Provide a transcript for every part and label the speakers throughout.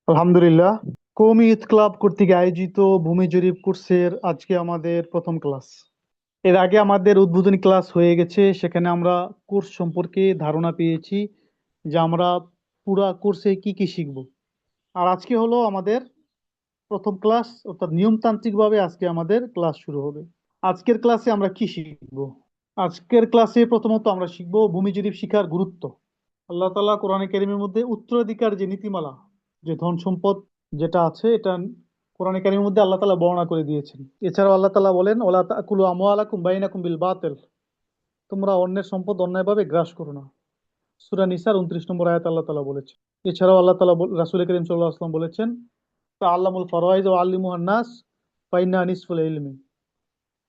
Speaker 1: আলহামদুলিল্লাহ। কওমি ঈদ ক্লাব কর্তৃক আয়োজিত ভূমি জরিপ কোর্সের আজকে আমাদের প্রথম ক্লাস। এর আগে আমাদের উদ্বোধনী ক্লাস হয়ে গেছে, সেখানে আমরা কোর্স সম্পর্কে ধারণা পেয়েছি যে আমরা পুরা কোর্সে কি কি শিখব। আর আজকে হলো আমাদের প্রথম ক্লাস, অর্থাৎ নিয়মতান্ত্রিকভাবে আজকে আমাদের ক্লাস শুরু হবে। আজকের ক্লাসে আমরা কি শিখব? আজকের ক্লাসে প্রথমত আমরা শিখব ভূমি জরিপ শিখার গুরুত্ব। আল্লাহ তাআলা কোরআনে কারিমের মধ্যে উত্তরাধিকার যে নীতিমালা, যে ধন সম্পদ যেটা আছে, এটা কোরআনে কারিমের মধ্যে আল্লাহ তাআলা বর্ণনা করে দিয়েছেন। এছাড়াও আল্লাহ তাআলা বলেন, ওয়ালা তাকুলু আমওয়ালাকুম বাইনাকুম বিল বাতিল, তোমরা অন্যের সম্পদ অন্যায়ভাবে গ্রাস করো না। সূরা নিসার 29 নম্বর আয়াত আল্লাহ তাআলা বলেছেন। এছাড়াও আল্লাহ তাআলা রাসূল করিম সাল্লাল্লাহু আলাইহি ওয়াসাল্লাম বলেছেন, তাআল্লামুল ফারাইজ ওয়া আল্লিমুহান নাস ফাইন্না নিসফুল ইলমি,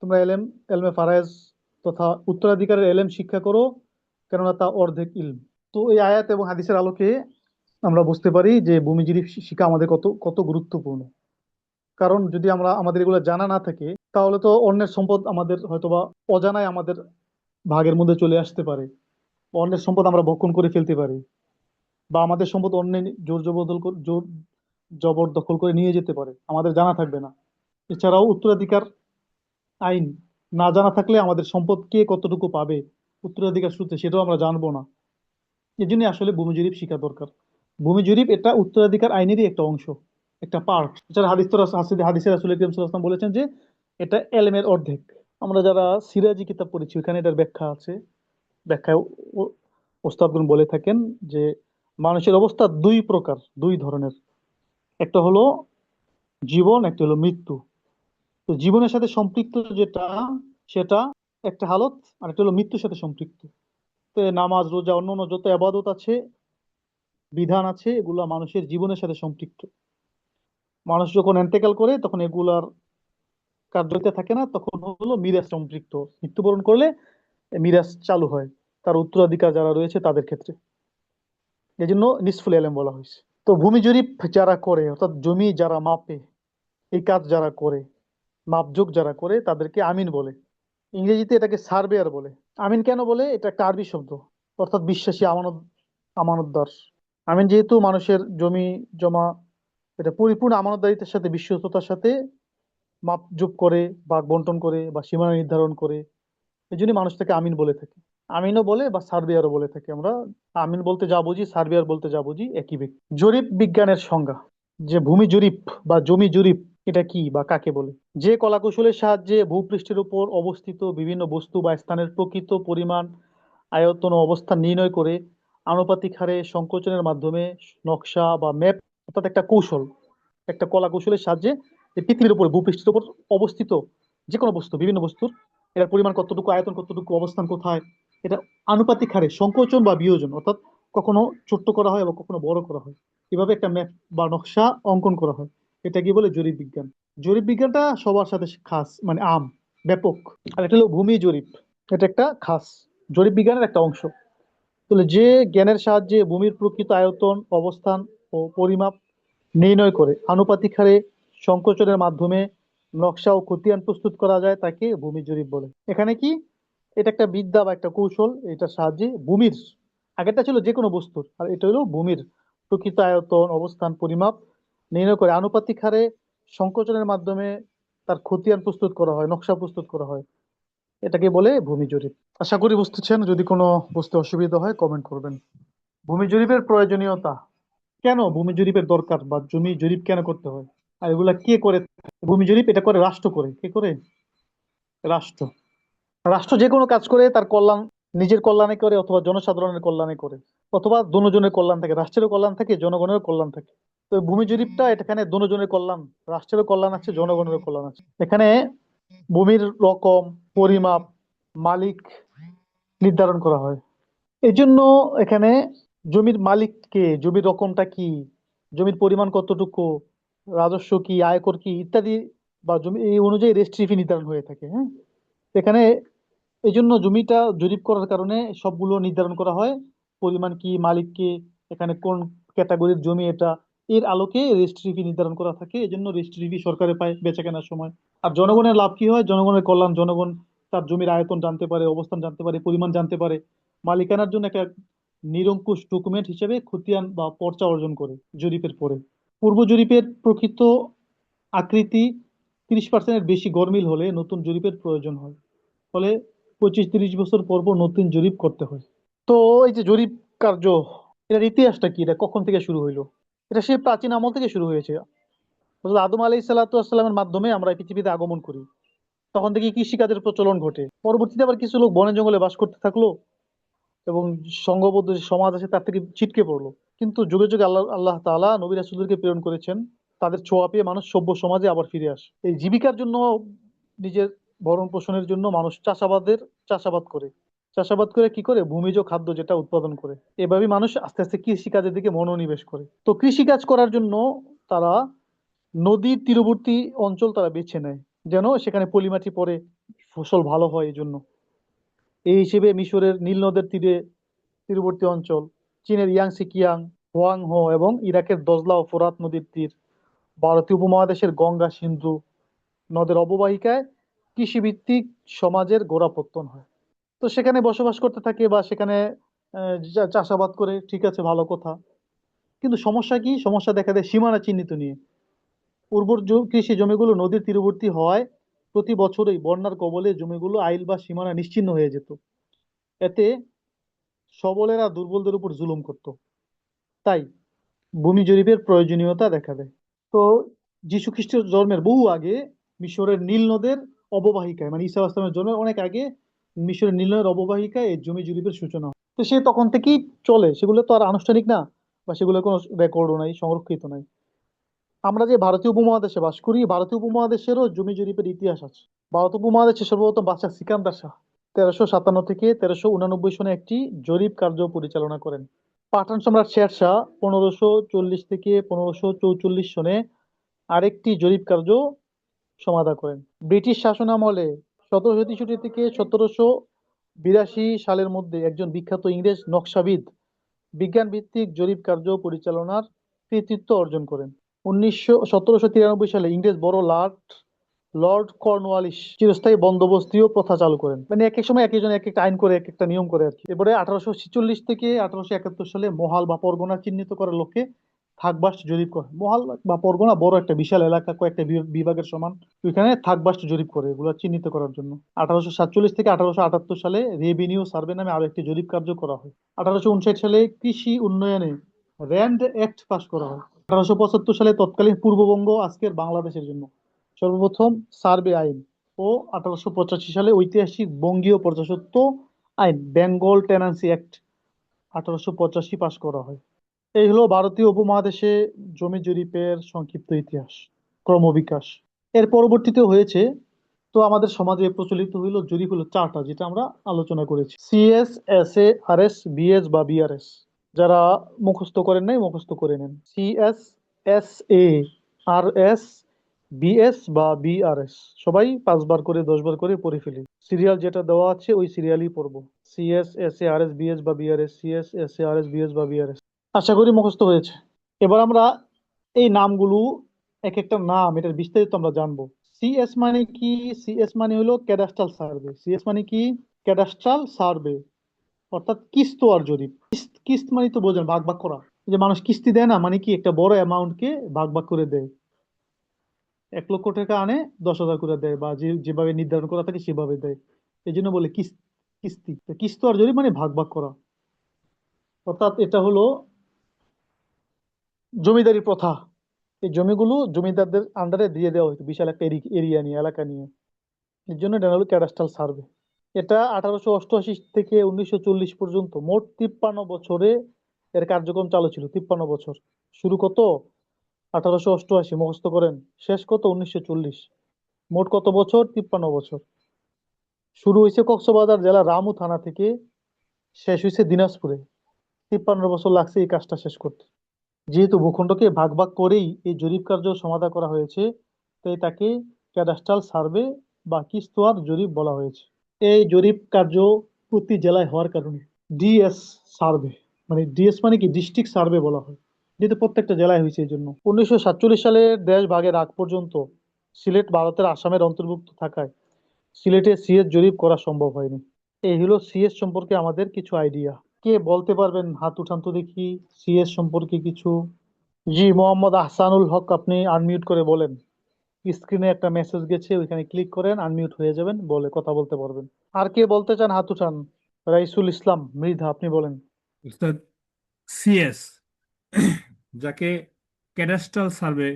Speaker 1: তোমরা এলমে ফারাইজ তথা উত্তরাধিকারের এলেম শিক্ষা করো, কেননা তা অর্ধেক ইলম। তো এই আয়াত এবং হাদিসের আলোকে আমরা বুঝতে পারি যে ভূমিজীবী শিক্ষা আমাদের কত কত গুরুত্বপূর্ণ। কারণ যদি আমাদের এগুলো জানা না থাকে, তাহলে তো অন্যের সম্পদ আমাদের হয়তোবা অজানায় আমাদের ভাগের মধ্যে চলে আসতে পারে, বা অন্যের সম্পদ আমরা ভক্ষণ করে ফেলতে পারি, বা আমাদের সম্পদ অন্যের জোর জবরদখল করে নিয়ে যেতে পারে, আমাদের জানা থাকবে না। এছাড়াও উত্তরাধিকার আইন না জানা থাকলে আমাদের সম্পদ কে কতটুকু পাবে উত্তরাধিকার সূত্রে, সেটাও আমরা জানবো না। এই জন্য আসলে ভূমি জরিপ শিখা দরকার। ভূমি জরিপ এটা উত্তরাধিকার আইনেরই একটা অংশ, একটা পার্ট। এছাড়া হাদিসে রাসূল করিম সাল্লাল্লাহু আলাইহি ওয়াসাল্লাম বলেছেন যে এটা এলেমের অর্ধেক। আমরা যারা সিরাজি কিতাব পড়েছি, ওখানে এটার ব্যাখ্যা আছে। ব্যাখ্যায় ওস্তাদগণ বলে থাকেন যে মানুষের অবস্থা দুই প্রকার, দুই ধরনের। একটা হলো জীবন, একটা হলো মৃত্যু। তো জীবনের সাথে সম্পৃক্ত যেটা, সেটা একটা হালত, আর একটা হলো মৃত্যুর সাথে সম্পৃক্ত। তো নামাজ, রোজা, অন্যান্য যত আবাদত আছে, বিধান আছে, এগুলা মানুষের জীবনের সাথে সম্পৃক্ত। মানুষ যখন এন্তেকাল করে তখন এগুলার কার্যতা থাকে না, তখন হলো মিরাজ সম্পৃক্ত। মৃত্যুবরণ করলে মিরাজ চালু হয় তার উত্তরাধিকার যারা রয়েছে তাদের ক্ষেত্রে। এই জন্য নিসফুল এলেম বলা হয়েছে। তো ভূমি জরিপ যারা করে, অর্থাৎ জমি যারা মাপে, এই কাজ যারা করে, মাপজোক যারা করে, তাদেরকে আমিন বলে। ইংরেজিতে এটাকে সার্ভেয়ার বলে। আমিন কেন বলে? এটা একটা আরবি শব্দ, অর্থাৎ বিশ্বাসী, আমানতদার। আমিন যেহেতু মানুষের জমি জমা, এটা পরিপূর্ণ আমানতদারিতার সাথে, বিশ্বস্ততার সাথে মাপজোপ করে, ভাগ বন্টন করে, বা সীমানা নির্ধারণ করে, এই জন্য মানুষ তাকে আমিন বলে থাকে। আমিনও বলে বা সার্ভেয়ারও বলে থাকি আমরা। আমিন বলতে যা বুঝি, সার্ভেয়ার বলতে যা বুঝি, একই ব্যক্তি। জরিপ বিজ্ঞানের সংজ্ঞা, যে ভূমি জরিপ বা জমি জরিপ এটা কি বা কাকে বলে? যে কলাকৌশলের সাহায্যে ভূপৃষ্ঠের উপর অবস্থিত বিভিন্ন বস্তু বা স্থানের প্রকৃত পরিমাণ, আয়তন ও অবস্থান নির্ণয় করে আনুপাতিক হারে সংকোচনের মাধ্যমে নকশা বা ম্যাপ, অর্থাৎ একটা কৌশল, একটা কলা কৌশলের সাহায্যে এই পৃথিবীর উপর, ভূপৃষ্ঠের উপর অবস্থিত যে কোনো বস্তু, বিভিন্ন বস্তুর এটার পরিমাণ কতটুকু, আয়তন কতটুকু, অবস্থান কোথায়, এটা আনুপাতিক হারে সংকোচন বা বিয়োজন, অর্থাৎ কখনো ছোট্ট করা হয় বা কখনো বড় করা হয়, এভাবে একটা ম্যাপ বা নকশা অঙ্কন করা হয়। এটা কি বলে? জরিপ বিজ্ঞান। জরিপ বিজ্ঞানটা সবার সাথে খাস, মানে ব্যাপক। আর এটা হলো ভূমি জরিপ, এটা একটা খাস জরিপ বিজ্ঞানের একটা অংশ। তাহলে যে জ্ঞানের সাহায্যে ভূমির প্রকৃত আয়তন, অবস্থান ও পরিমাপ নির্ণয় করে আনুপাতিক হারে সংকোচনের মাধ্যমে নকশা ও খতিয়ান প্রস্তুত করা যায়, তাকে ভূমি জরিপ বলে। এখানে কি, এটা একটা বিদ্যা বা একটা কৌশল, এটার সাহায্যে ভূমির, আগেরটা ছিল যে কোনো বস্তুর, আর এটা হলো ভূমির প্রকৃত আয়তন, অবস্থান, পরিমাপ নির্ণয় করে আনুপাতিক হারে সংকোচনের মাধ্যমে তার খতিয়ান প্রস্তুত করা হয়, নকশা প্রস্তুত করা হয়, এটাকে বলে ভূমি জরিপ। আশা করি বুঝতেছেন। যদি কোনো বুঝতে অসুবিধা হয় কমেন্ট করবেন। ভূমি জরিপের প্রয়োজনীয়তা, কেন ভূমি জরিপের দরকার, বা জমি জরিপ কেন করতে হয়, আর এগুলা কে করে? ভূমি জরিপ এটা করে রাষ্ট্র করে। কে করে? রাষ্ট্র। রাষ্ট্র যে কোনো কাজ করে তার কল্যাণ, নিজের কল্যাণে করে অথবা জনসাধারণের কল্যাণে করে, অথবা দনোজনের কল্যাণ থাকে, রাষ্ট্রেরও কল্যাণ থাকে, জনগণের কল্যাণ থাকে। তো ভূমি জরিপটা এখানে দনোজনের কল্যাণ, রাষ্ট্রেরও কল্যাণ আছে, জনগণেরও কল্যাণ আছে। এখানে ভূমির রকম, পরিমাপ, মালিক নির্ধারণ করা হয়। এই জন্য এখানে জমির মালিক কে, জমির রকমটা কি, জমির পরিমাণ কতটুকু, রাজস্ব কি, আয়কর কি ইত্যাদি, বা জমি এই অনুযায়ী রেস্ট্রি ফি নির্ধারণ হয়ে থাকে। হ্যাঁ, এখানে এই জন্য জমিটা জরিপ করার কারণে সবগুলো নির্ধারণ করা হয়, পরিমাণ কি, মালিক কে, এখানে কোন ক্যাটাগরির জমি এটা, এর আলোকে রেজিস্ট্রি ফি নির্ধারণ করা থাকে। এই জন্য রেজিস্ট্রি ফি সরকারে পায় বেচা কেনার সময়। আর জনগণের লাভ কি হয়? জনগণের কল্যাণ, জনগণ তার জমির আয়তন জানতে পারে, অবস্থান জানতে পারে, পরিমাণ জানতে পারে, মালিকানার জন্য একটা নিরঙ্কুশ ডকুমেন্ট হিসেবে খতিয়ান বা পর্চা অর্জন করে জরিপের পরে। পূর্ব জরিপের প্রকৃত আকৃতি 30%-এর বেশি গরমিল হলে নতুন জরিপের প্রয়োজন হয়। ফলে 25-30 বছর পর পর নতুন জরিপ করতে হয়। তো এই যে জরিপ কার্য, এটার ইতিহাসটা কি? এটা কখন থেকে শুরু হইলো? এটা সেই প্রাচীন আমল থেকে শুরু হয়েছে। হযরত আদম আলাইহিস সালাতু ওয়াস সালামের মাধ্যমে আমরা এই পৃথিবীতে আগমন করি। তখন থেকে কৃষিকাজের প্রচলন ঘটে। পরবর্তীতে আবার কিছু লোক বনে জঙ্গলে বাস করতে থাকলো এবং সংঘবদ্ধ যে সমাজ আছে তার থেকে ছিটকে পড়লো। কিন্তু যুগে যুগে আল্লাহ আল্লাহ তাআলা নবী রাসূলদেরকে প্রেরণ করেছেন, তাদের ছোঁয়া পেয়ে মানুষ সভ্য সমাজে আবার ফিরে আসে। এই জীবিকার জন্য, নিজের ভরণ পোষণের জন্য মানুষ চাষাবাদ করে। চাষাবাদ করে কি করে? ভূমিজ খাদ্য যেটা উৎপাদন করে। এভাবেই মানুষ আস্তে আস্তে কৃষিকাজের দিকে মনোনিবেশ করে। তো কৃষিকাজ করার জন্য তারা নদীর তীরবর্তী অঞ্চল তারা বেছে নেয়, যেন সেখানে পলিমাটি পড়ে ফসল ভালো হয় এই জন্য। এই হিসেবে মিশরের নীল নদের তীরবর্তী অঞ্চল, চীনের ইয়াংসি কিয়াং, হোয়াংহো এবং ইরাকের দজলা ও ফোরাত নদীর তীর, ভারতীয় উপমহাদেশের গঙ্গা সিন্ধু নদের অববাহিকায় কৃষিভিত্তিক সমাজের গোড়াপত্তন হয়। তো সেখানে বসবাস করতে থাকে বা সেখানে চাষাবাদ করে, ঠিক আছে, ভালো কথা। কিন্তু সমস্যা কি? সমস্যা দেখা দেয় সীমানা চিহ্নিত নিয়ে। উর্বর কৃষি জমিগুলো নদীর তীরবর্তী হওয়ায় প্রতি বছরই বন্যার কবলে জমিগুলো আইল বা সীমানা নিশ্চিহ্ন হয়ে যেত। এতে সবলেরা দুর্বলদের উপর জুলুম করত। তাই ভূমি জরিপের প্রয়োজনীয়তা দেখা দেয়। তো যীশু খ্রিস্টের জন্মের বহু আগে মিশরের নীল নদের অববাহিকায়, মানে ঈসা আসলামের জন্মের অনেক আগে মিশরের নীল নদের অববাহিকায় এই জমি জরিপের সূচনা হয়। তো সে তখন থেকেই চলে, সেগুলো তো আর আনুষ্ঠানিক না, বা সেগুলো কোনো রেকর্ডও নাই, সংরক্ষিত নাই। আমরা যে ভারতীয় উপমহাদেশে বাস করি, ভারতীয় উপমহাদেশেরও জমি জরিপের ইতিহাস আছে। ভারত উপমহাদেশে সর্বপ্রথম বাদশাহ সিকান্দার শাহ 1357 থেকে 1389 সনে একটি জরিপ কার্য পরিচালনা করেন। পাঠান সম্রাট শের শাহ 1540 থেকে 1544 সনে আরেকটি জরিপ কার্য সমাধা করেন। ব্রিটিশ শাসনামলে 1763 থেকে 1782 সালের মধ্যে একজন বিখ্যাত ইংরেজ নকশাবিদ বিজ্ঞান ভিত্তিক জরিপ কার্য পরিচালনার কৃতিত্ব অর্জন করেন। 1793 সালে ইংরেজ বড় লর্ড কর্নওয়ালিস চিরস্থায়ী বন্দোবস্তি ও প্রথা চালু করেন। মানে এক এক সময় এক একজন এক একটা আইন করে, এক একটা নিয়ম করে আর কি। এবারে 1846 থেকে 1871 সালে মহাল বা পরগনা চিহ্নিত করার লক্ষ্যে থাকবাস্ট জরিপ করে। মহাল বা পরগনা বড় একটা বিশাল এলাকা, কয়েকটা বিভাগের সমান। ওইখানে থাকবাস্ট জরিপ করে এগুলো চিহ্নিত করার জন্য। 1847 থেকে 1878 সালে রেভিনিউ সার্ভে নামে আরো একটি জরিপ কার্য করা হয়। 1859 সালে কৃষি উন্নয়নে র্যান্ড অ্যাক্ট পাস করা হয়। 1875 সালে তৎকালীন পূর্ববঙ্গ, আজকের বাংলাদেশের জন্য সর্বপ্রথম সার্ভে আইন ও 1885 সালে ঐতিহাসিক বঙ্গীয় প্রজাস্বত্ব আইন, বেঙ্গল টেনান্সি অ্যাক্ট 1885 পাস করা হয়। এই হলো ভারতীয় উপমহাদেশে জমি জরিপের সংক্ষিপ্ত ইতিহাস, ক্রমবিকাশ। এর পরবর্তীতে হয়েছে, তো আমাদের সমাজে প্রচলিত হইলো জরিপ হলো চারটা, যেটা আমরা আলোচনা করেছি: সিএস, এসএ, আরএস, বিএস বা বিআরএস। যারা মুখস্থ করেন নাই, মুখস্থ করে নেন। সিএস, এসএ, আরএস, বিএস বা বিআরএস সবাই 5 বার করে 10 বার করে পড়ে ফেলি। সিরিয়াল যেটা দেওয়া আছে ওই সিরিয়ালই পড়বো। সিএস, এসএ, আরএস, বিএস বা BRS, CS, SA, RS, BS বা বিআরএস। আশা করি মুখস্থ হয়েছে। এবার আমরা এই নামগুলো, এক একটা নাম, এটার বিস্তারিত আমরা জানবো। সিএস মানে কি? সিএস মানে হলো ক্যাডাস্ট্রাল সার্ভে। সিএস মানে কি? ক্যাডাস্ট্রাল সার্ভে, অর্থাৎ কিস্ত আর জরিপ। কিস্ত মানে তো বোঝেন, ভাগ ভাগ করা। এই যে মানুষ কিস্তি দেয় না, মানে কি একটা বড় অ্যামাউন্টকে ভাগ ভাগ করে দেয়। 1 লক্ষ টাকা আনে, 10,000 করে দেয়, বা যেভাবে নির্ধারণ করা থাকে সেভাবে দেয়। এই জন্য বলে কিস্তি। তো কিস্ত আর জরিপ মানে ভাগ ভাগ করা। অর্থাৎ এটা হলো জমিদারি প্রথা। এই জমিগুলো জমিদারদের আন্ডারে দিয়ে দেওয়া হতো, বিশাল একটা এরিয়া নিয়ে, এলাকা নিয়ে। এর জন্য এটা হলো ক্যাডাস্ট্রাল সার্ভে। এটা 1888 থেকে 1940 পর্যন্ত মোট 53 বছরে এর কার্যক্রম চালু ছিল। 53 বছর। শুরু কত? 1888, মুখস্থ করেন। শেষ কত? 1940। মোট কত বছর? 53 বছর। শুরু হয়েছে কক্সবাজার জেলার রামু থানা থেকে, শেষ হয়েছে দিনাজপুরে। 53 বছর লাগছে এই কাজটা শেষ করতে। যেহেতু ভূখণ্ডকে ভাগ ভাগ করেই এই জরিপ কার্য সমাধা করা হয়েছে, তাই তাকে ক্যাডাস্ট্রাল সার্ভে বা কিস্তুয়ার জরিপ বলা হয়েছে। এই জরিপ কার্য প্রতি জেলায় হওয়ার কারণে ডিএস সার্ভে, মানে ডিএস মানে কি, ডিস্ট্রিক্ট সার্ভে বলা হয়, যেহেতু প্রত্যেকটা জেলায় হয়েছে। এই জন্য 1947 সালের দেশ ভাগের আগ পর্যন্ত সিলেট ভারতের আসামের অন্তর্ভুক্ত থাকায় সিলেটে সিএস জরিপ করা সম্ভব হয়নি। এই হলো সিএস সম্পর্কে আমাদের কিছু আইডিয়া। কে বলতে পারবেন? হাত উঠান তো দেখি, সিএস সম্পর্কে কিছু জি, মোহাম্মদ আহসানুল হক, আপনি আনমিউট করে বলেন। স্ক্রিনে একটা মেসেজ গেছে, ওইখানে ক্লিক করেন, আনমিউট হয়ে যাবেন, বলে কথা বলতে পারবেন। আর কে বলতে চান হাত উঠান। রাইসুল ইসলাম মৃধা, আপনি বলেন।
Speaker 2: অর্থাৎ সিএস, যাকে ক্যাডাস্ট্রাল সার্ভে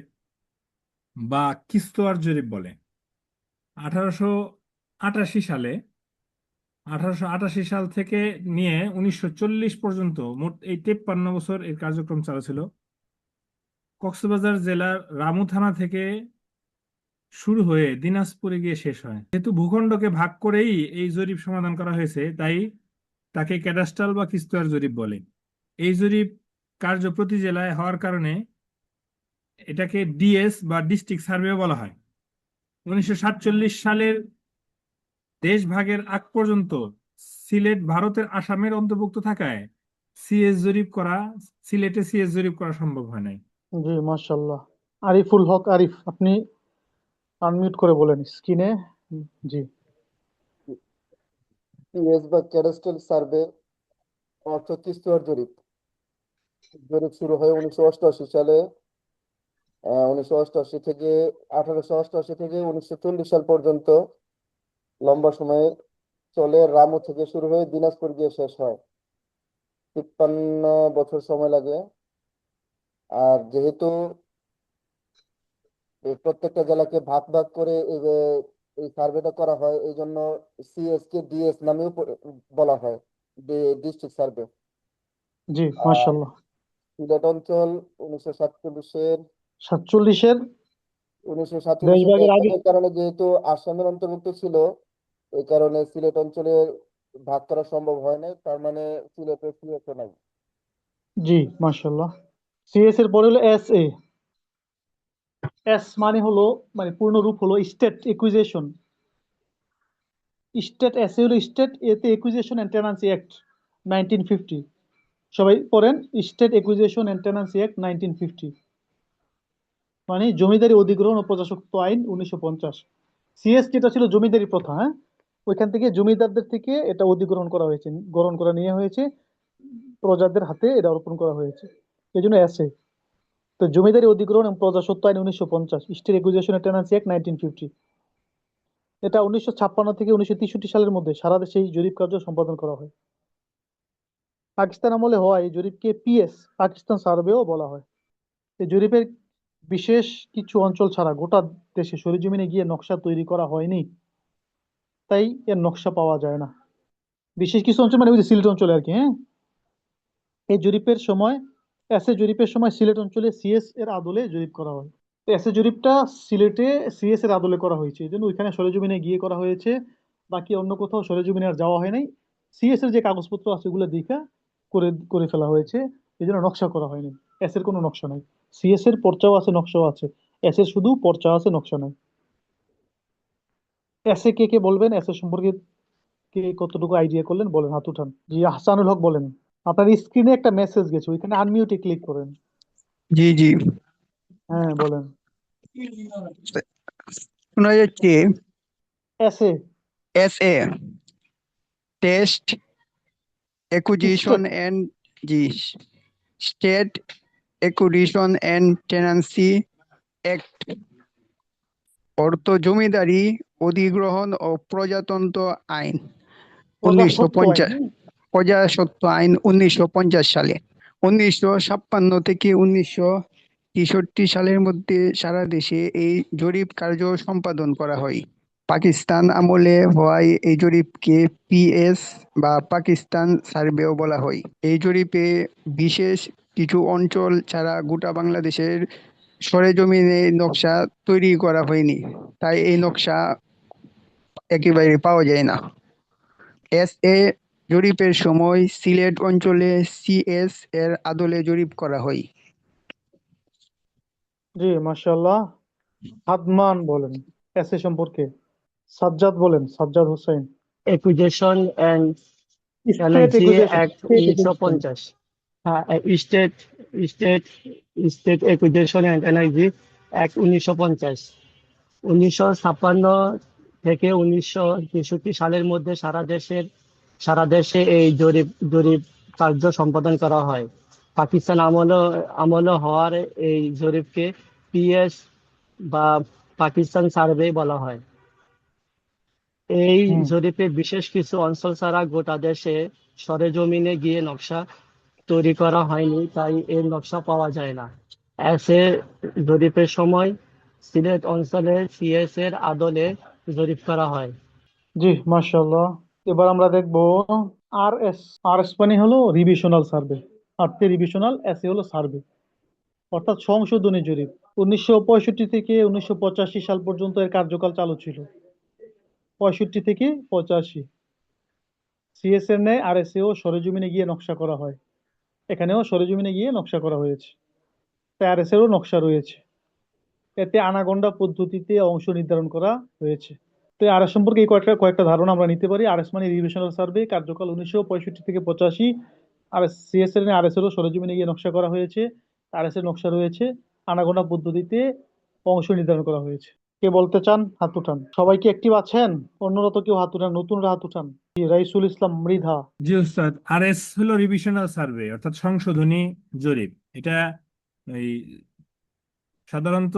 Speaker 2: বা কিস্তোয়ার জরিপ বলে, 1888 সালে, 1888 সাল থেকে নিয়ে 1940 পর্যন্ত মোট এই 53 বছর এর কার্যক্রম চালু ছিল। কক্সবাজার জেলার রামু থানা থেকে শুরু হয়ে দিনাজপুরে গিয়ে শেষ হয়। যেহেতু ভূখণ্ডকে ভাগ করেই এই জরিপ সমাধান করা হয়েছে, তাই তাকে ক্যাডাস্ট্রাল বা কিস্তোয়ার জরিপ বলে। এই জরিপ কার্য প্রতি জেলায় হওয়ার কারণে এটাকে ডিএস বা ডিস্ট্রিক্ট সার্ভেও বলা হয়। 1947 সালের দেশ ভাগের আগ পর্যন্ত সিলেট ভারতের আসামের অন্তর্ভুক্ত থাকায় সিএস জরিপ করা সিলেটে সিএস জরিপ করা সম্ভব হয় নাই।
Speaker 1: জি, মাশাল্লাহ। আরিফুল হক আরিফ, আপনি আনমিউট করে বলেন স্ক্রিনে। জি।
Speaker 3: পিএস বা ক্যাডাস্ট্রাল সার্ভে অর্থ কিস্তোয়ার জরিপ। জরিপ শুরু হয় 1988 সালে। 1888 থেকে 1940 সাল পর্যন্ত লম্বা সময় চলে। রামু থেকে শুরু হয়ে দিনাজপুর গিয়ে শেষ হয়। 53 বছর সময় লাগে। আর যেহেতু এই প্রত্যেকটা জেলাকে ভাগ ভাগ করে এই সার্ভেটা করা হয়, এই জন্য সিএস কে ডিএস নামেও বলা হয়, ডিস্ট্রিক্ট সার্ভে।
Speaker 1: জি,
Speaker 3: আর
Speaker 1: মাশাল্লাহ।
Speaker 3: সিলেট অঞ্চল 1947-এর
Speaker 1: 47-এর
Speaker 3: উনিশশো
Speaker 1: দেশ
Speaker 3: সাতচল্লিশের
Speaker 1: ভাগের আগে।
Speaker 3: দেশভাগের কারণে যেহেতু আসামের অন্তর্ভুক্ত ছিল, এই কারণে সিলেট অঞ্চলের ভাগ করা সম্ভব হয় নাই। তার মানে সিলেটে সিলেটে নাই।
Speaker 1: জি, মাশাল্লাহ। সিএস এর পরে হলো এস এ। এস মানে হলো, মানে পূর্ণ রূপ হলো state acquisition. State, S A হলো স্টেট, এতে একুইজিশন এন্ড টেনান্সি অ্যাক্ট 1950। সবাই পড়েন, state acquisition and tenancy act 1950, মানে জমিদারি অধিগ্রহণ ও প্রজাস্বত্ব আইন 1950। সিএস যেটা ছিল জমিদারি প্রথা, হ্যাঁ, ওইখান থেকে জমিদারদের থেকে এটা অধিগ্রহণ করা হয়েছে, গ্রহণ করা নিয়ে হয়েছে, প্রজাদের হাতে এটা অর্পণ করা হয়েছে, এই জন্য এসে। তো জমিদারি অধিগ্রহণ এবং প্রজাস্বত্ব আইন 1950, state acquisition and tenancy act 1950। এটা 1956 থেকে 1963 সালের মধ্যে সারা দেশে এই জরিপ কার্য সম্পাদন করা হয়। পাকিস্তান আমলে হওয়া এই জরিপকে পিএস, পাকিস্তান সার্ভেও বলা হয়। এই জরিপের বিশেষ কিছু অঞ্চল ছাড়া গোটা দেশে সরেজমিনে গিয়ে নকশা তৈরি করা হয়নি, তাই এর নকশা পাওয়া যায় না। বিশেষ কিছু অঞ্চল মানে ওই যে সিলেট অঞ্চলে আর কি, হ্যাঁ। এই জরিপের সময়, এস এ জরিপের সময় সিলেট অঞ্চলে সিএস এর আদলে জরিপ করা হয়। এস এ জরিপটা সিলেটে সিএস এর আদলে করা হয়েছে, এই জন্য ওইখানে সরেজমিনে গিয়ে করা হয়েছে। বাকি অন্য কোথাও সরেজমিনে আর যাওয়া হয় নাই। সিএস এর যে কাগজপত্র আছে ওগুলো দেখা করে করে ফেলা হয়েছে, এই জন্য নকশা করা হয়নি। এস এর কোনো নকশা নাই। সিএস এর পর্চাও আছে, নকশাও আছে। এস এর শুধু পর্চা আছে, নকশা নাই। এস এ কে কে বলবেন, এস এ সম্পর্কে কে কতটুকু আইডিয়া করলেন, বলেন, হাত উঠান। জি, আহসানুল হক বলেন। আপনার স্ক্রিনে একটা মেসেজ গেছে, ওইখানে আনমিউটে ক্লিক করেন।
Speaker 4: জি জি,
Speaker 1: হ্যাঁ, বলেন।
Speaker 4: শোনা যাচ্ছে।
Speaker 1: S A
Speaker 4: S A, test acquisition
Speaker 1: state.
Speaker 4: And, জি, state acquisition and tenancy act অর্থ জমিদারি অধিগ্রহণ ও প্রজাতন্ত্র আইন উনিশশো
Speaker 1: প্রজাস্বত্ব আইন,
Speaker 4: পঞ্চাশ
Speaker 1: হ্যাঁ?
Speaker 4: প্রজাস্বত্ব আইন 1950 সালে। 1956 থেকে 1963 সালের মধ্যে সারা দেশে এই জরিপ কার্য সম্পাদন করা হয়। পাকিস্তান আমলে হওয়ায় এই জরিপকে পিএস বা পাকিস্তান সার্ভেও বলা হয়। এই জরিপে বিশেষ কিছু অঞ্চল ছাড়া গোটা বাংলাদেশের সরেজমিনে নকশা তৈরি করা হয়নি, তাই এই নকশা একেবারে পাওয়া যায় না। এস এ জরিপের সময় সিলেট অঞ্চলে সিএস এর আদলে জরিপ করা হয়।
Speaker 1: জি, মাশাআল্লাহ। হাদমান বলেন এস এ সম্পর্কে। সাজ্জাদ বলেন, Sajjad Hossain.
Speaker 5: Acquisition and
Speaker 1: state
Speaker 5: energy
Speaker 1: acquisition,
Speaker 5: act
Speaker 1: state
Speaker 5: উনিশশো
Speaker 1: একুইজিশন।
Speaker 5: পঞ্চাশ হ্যাঁ, state state state acquisition and energy act 1950। 1956 থেকে 1963 সালের মধ্যে সারা দেশে এই জরিপ জরিপ কার্য সম্পাদন করা হয়। পাকিস্তান আমলে হওয়ার এই জরিপকে পিএস বা পাকিস্তান সার্ভে বলা হয়। এই
Speaker 1: হুম।
Speaker 5: জরিপে বিশেষ কিছু অঞ্চল ছাড়া গোটা দেশে সরেজমিনে গিয়ে নকশা তৈরি করা হয়নি, তাই এর নকশা পাওয়া যায় না। জরিপের সময় সিলেট অঞ্চলে সিএস এর আদলে জরিপ করা হয়।
Speaker 1: জি, মাশাআল্লাহ। এবার আমরা দেখব আর এস মানে হলো revisional survey, revisional, S A হলো সার্ভে, অর্থাৎ সংশোধনী জরিপ। 1965 থেকে 1985 সাল পর্যন্ত এর কার্যকাল চালু ছিল। 65 থেকে 85। সিএস এর ন্যায় আরএসএও সরেজমিনে গিয়ে নকশা করা হয়। এখানেও সরেজমিনে গিয়ে নকশা করা হয়েছে, তাই আরএস এরও নকশা রয়েছে। এতে আনাগোন্ডা পদ্ধতিতে অংশ নির্ধারণ করা হয়েছে। তো আর এস সম্পর্কে এই কয়েকটা ধারণা আমরা নিতে পারি। আর এস মানে রিভিশনাল সার্ভে, কার্যকাল 1965 থেকে 85। আর সিএস এর আর এস এরও সরেজমিনে গিয়ে নকশা করা হয়েছে, আর এস এর নকশা রয়েছে। আনাগোনা পদ্ধতিতে অংশ নির্ধারণ করা হয়েছে। কে বলতে চান হাত উঠান। সবাই কি অ্যাক্টিভ আছেন? অন্যরা তো কেউ হাত উঠান, নতুনরা হাত উঠান। জি, রাইসুল ইসলাম মৃধা।
Speaker 2: জি উস্তাদ, আরএস হলো রিভিশনাল সার্ভে অর্থাৎ সংশোধনী জরিপ। এটা এই সাধারণত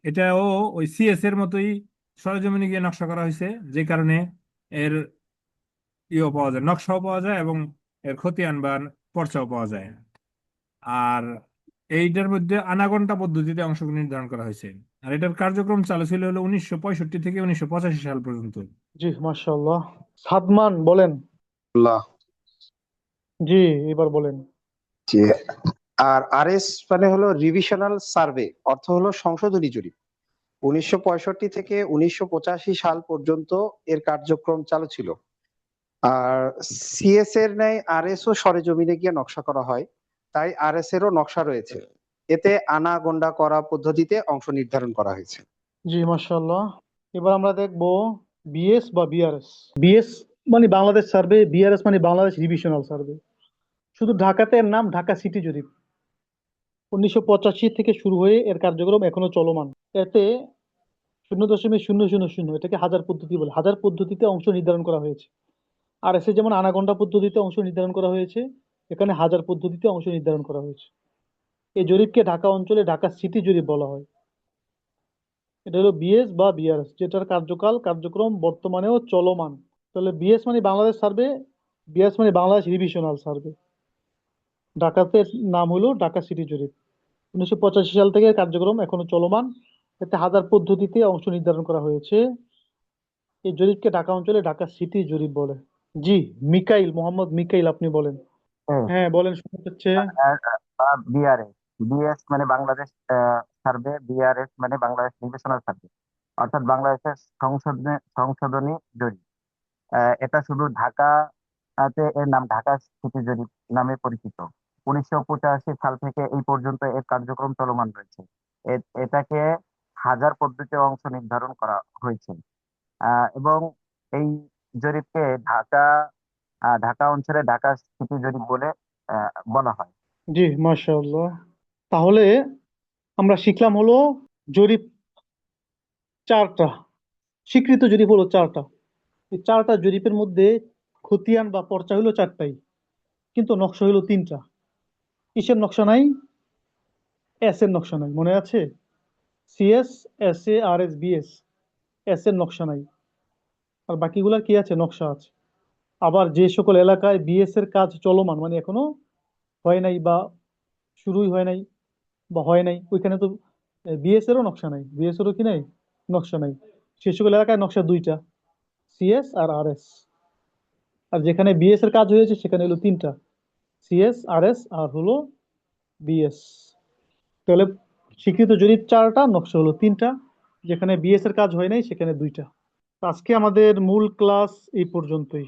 Speaker 2: এটাও ওই সিএস এর মতোই সরেজমিনে গিয়ে নকশা করা হয়েছে, যে কারণে এর পাওয়া যায়, নকশাও পাওয়া যায় এবং এর খতিয়ান বা পর্চাও পাওয়া যায়। আর এইটার মধ্যে আনাগোনা পদ্ধতিতে অংশ নির্ধারণ করা হয়েছে। আর এটার কার্যক্রম চালু ছিল হলো 1965 থেকে 1985 সাল পর্যন্ত।
Speaker 1: জি, মাশাআল্লাহ। সাদমান বলেন।
Speaker 6: আল্লাহ।
Speaker 1: জি, এবার বলেন।
Speaker 6: যে আর আরএস মানে হলো রিভিশনাল সার্ভে, অর্থ হলো সংশোধনী জরিপ। 1965 থেকে 1985 সাল পর্যন্ত এর কার্যক্রম চালু ছিল। আর সিএস এর ন্যায় আরএস ও সরেজমিনে গিয়ে নকশা করা হয়, তাই আরএস এরও নকশা রয়েছে। এতে আনাগোন্ডা করা পদ্ধতিতে অংশ নির্ধারণ করা হয়েছে।
Speaker 1: জি, মাশাআল্লাহ। এবার আমরা দেখব বিএস বা বিআরএস। বিএস মানে বাংলাদেশ সার্ভে, বিআরএস মানে বাংলাদেশ রিভিশনাল সার্ভে। শুধু ঢাকাতে এর নাম ঢাকা সিটি জরিপ। 1985 থেকে শুরু হয়ে এর কার্যক্রম এখনো চলমান। এতে 0.000, এটাকে হাজার পদ্ধতি বলে, হাজার পদ্ধতিতে অংশ নির্ধারণ করা হয়েছে। আর এসে যেমন আনাগোন্ডা পদ্ধতিতে অংশ নির্ধারণ করা হয়েছে, এখানে হাজার পদ্ধতিতে অংশ নির্ধারণ করা হয়েছে। এই জরিপকে ঢাকা অঞ্চলে ঢাকা সিটি জরিপ বলা হয়। এটা হলো বিএস বা বিআরএস, যেটার কার্যক্রম বর্তমানেও চলমান। তাহলে বিএস মানে বাংলাদেশ সার্ভে, বিআরএস মানে বাংলাদেশ রিভিশনাল সার্ভে। ঢাকাতে এর নাম হলো ঢাকা সিটি জরিপ। 1985 সাল থেকে এর কার্যক্রম এখনো চলমান। এতে হাজার পদ্ধতিতে অংশ নির্ধারণ করা হয়েছে। এই জরিপকে ঢাকা অঞ্চলে ঢাকা সিটি জরিপ বলে। জি, মোহাম্মদ মিকাইল, আপনি বলেন। হ্যাঁ বলেন, শুনতে পাচ্ছে।
Speaker 7: বিআরএস, বিএস মানে বাংলাদেশ সার্ভে, বিআরএস মানে বাংলাদেশ রিভিশনাল সার্ভে, অর্থাৎ বাংলাদেশের সংশোধনী জরিপ। এটা শুধু ঢাকাতে এর নাম ঢাকা সিটি জরিপ নামে পরিচিত। 1985 সাল থেকে এই পর্যন্ত এর কার্যক্রম চলমান রয়েছে। এটাকে হাজার পদ্ধতিতে অংশ নির্ধারণ করা হয়েছে। এবং এই জরিপকে ঢাকা অঞ্চলে ঢাকা সিটি জরিপ বলে বলা হয়।
Speaker 1: জি, মাশাআল্লাহ। তাহলে আমরা শিখলাম হলো জরিপ চারটা, স্বীকৃত জরিপ হলো চারটা। এই চারটা জরিপের মধ্যে খতিয়ান বা পর্চা হলো চারটাই, কিন্তু নকশা হলো তিনটা। কিসের নকশা নাই? এস এর নকশা নাই, মনে আছে? CS, S A, R S, BS. S এর নকশা নাই, আর বাকিগুলার কি আছে? নকশা আছে। আবার যে সকল এলাকায় বিএস এর কাজ চলমান, মানে এখনো হয় নাই বা শুরুই হয় নাই বা হয় নাই, ওইখানে তো বিএস এরও নকশা নাই, বিএস এরও কি নাই? নকশা নাই। সে সকল এলাকায় নকশা দুইটা, সিএস আর আর এস। আর যেখানে বিএস এর কাজ হয়েছে সেখানে হলো তিনটা, সিএস, আর এস আর হলো বিএস। তাহলে স্বীকৃত জরিপ চারটা, নকশা হলো তিনটা। যেখানে বিএস এর কাজ হয় নাই সেখানে দুইটা। আজকে আমাদের মূল ক্লাস এই পর্যন্তই।